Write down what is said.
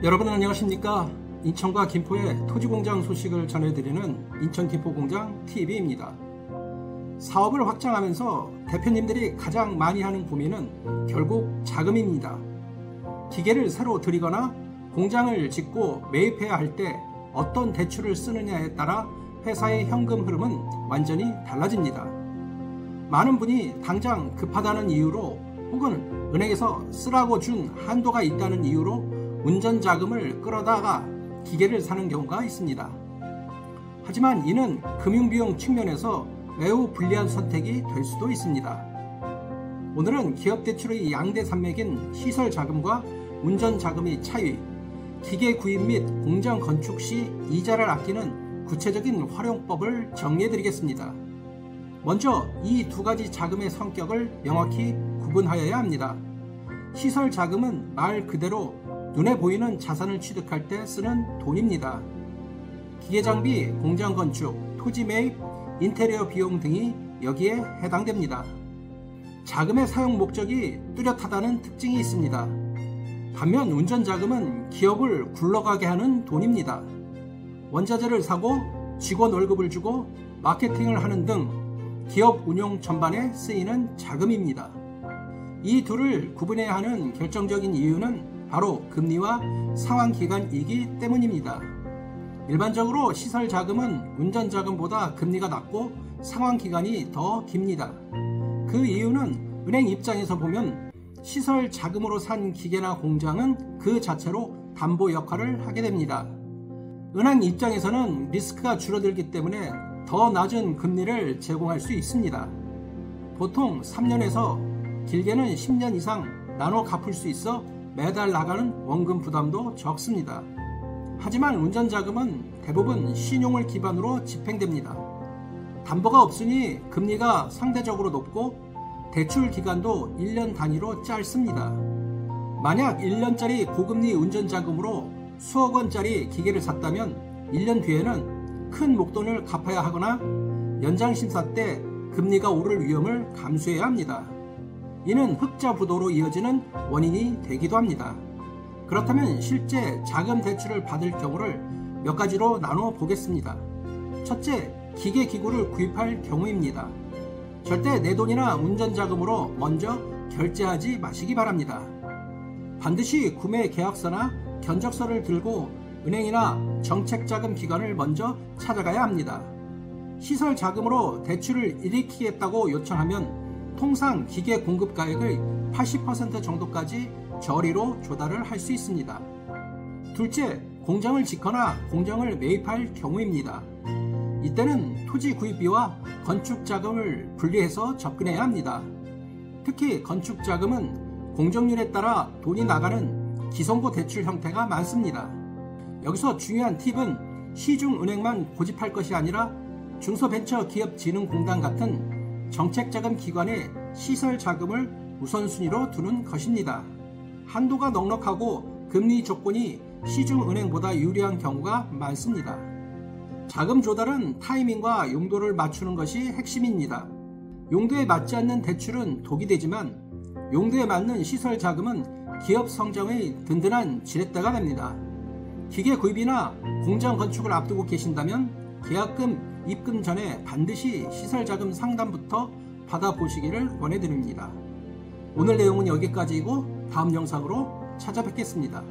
여러분 안녕하십니까? 인천과 김포의 토지공장 소식을 전해드리는 인천 김포공장 TV입니다. 사업을 확장하면서 대표님들이 가장 많이 하는 고민은 결국 자금입니다. 기계를 새로 들이거나 공장을 짓고 매입해야 할 때 어떤 대출을 쓰느냐에 따라 회사의 현금 흐름은 완전히 달라집니다. 많은 분이 당장 급하다는 이유로 혹은 은행에서 쓰라고 준 한도가 있다는 이유로 운전자금을 끌어다가 기계를 사는 경우가 있습니다. 하지만 이는 금융비용 측면에서 매우 불리한 선택이 될 수도 있습니다. 오늘은 기업대출의 양대 산맥인 시설자금과 운전자금의 차이, 기계 구입 및 공장 건축 시 이자를 아끼는 구체적인 활용법을 정리해드리겠습니다. 먼저 이 두 가지 자금의 성격을 명확히 구분하여야 합니다. 시설자금은 말 그대로 눈에 보이는 자산을 취득할 때 쓰는 돈입니다. 기계장비, 공장 건축, 토지 매입, 인테리어 비용 등이 여기에 해당됩니다. 자금의 사용 목적이 뚜렷하다는 특징이 있습니다. 반면 운전자금은 기업을 굴러가게 하는 돈입니다. 원자재를 사고 직원 월급을 주고 마케팅을 하는 등 기업 운용 전반에 쓰이는 자금입니다. 이 둘을 구분해야 하는 결정적인 이유는 바로 금리와 상환기간이기 때문입니다. 일반적으로 시설자금은 운전자금보다 금리가 낮고 상환기간이 더 깁니다. 그 이유는 은행 입장에서 보면 시설자금으로 산 기계나 공장은 그 자체로 담보 역할을 하게 됩니다. 은행 입장에서는 리스크가 줄어들기 때문에 더 낮은 금리를 제공할 수 있습니다. 보통 3년에서 길게는 10년 이상 나눠 갚을 수 있어 매달 나가는 원금 부담도 적습니다. 하지만 운전자금은 대부분 신용을 기반으로 집행됩니다. 담보가 없으니 금리가 상대적으로 높고 대출 기간도 1년 단위로 짧습니다. 만약 1년짜리 고금리 운전자금으로 수억 원짜리 기계를 샀다면 1년 뒤에는 큰 목돈을 갚아야 하거나 연장심사 때 금리가 오를 위험을 감수해야 합니다. 이는 흑자부도로 이어지는 원인이 되기도 합니다. 그렇다면 실제 자금 대출을 받을 경우를 몇 가지로 나눠 보겠습니다. 첫째, 기계기구를 구입할 경우입니다. 절대 내 돈이나 운전자금으로 먼저 결제하지 마시기 바랍니다. 반드시 구매 계약서나 견적서를 들고 은행이나 정책자금 기관을 먼저 찾아가야 합니다. 시설자금으로 대출을 일으키겠다고 요청하면 통상 기계 공급 가액의 80% 정도까지 저리로 조달을 할 수 있습니다. 둘째, 공장을 짓거나 공장을 매입할 경우입니다. 이때는 토지 구입비와 건축 자금을 분리해서 접근해야 합니다. 특히 건축 자금은 공정률에 따라 돈이 나가는 기성고 대출 형태가 많습니다. 여기서 중요한 팁은 시중은행만 고집할 것이 아니라 중소벤처기업진흥공단 같은 정책자금 기관의 시설자금을 우선순위로 두는 것입니다. 한도가 넉넉하고 금리 조건이 시중은행보다 유리한 경우가 많습니다. 자금 조달은 타이밍과 용도를 맞추는 것이 핵심입니다. 용도에 맞지 않는 대출은 독이 되지만 용도에 맞는 시설자금은 기업 성장의 든든한 지렛대가 됩니다. 기계 구입이나 공장 건축을 앞두고 계신다면 계약금 입금 전에 반드시 시설자금 상담부터 받아보시기를 권해드립니다. 오늘 내용은 여기까지이고 다음 영상으로 찾아뵙겠습니다.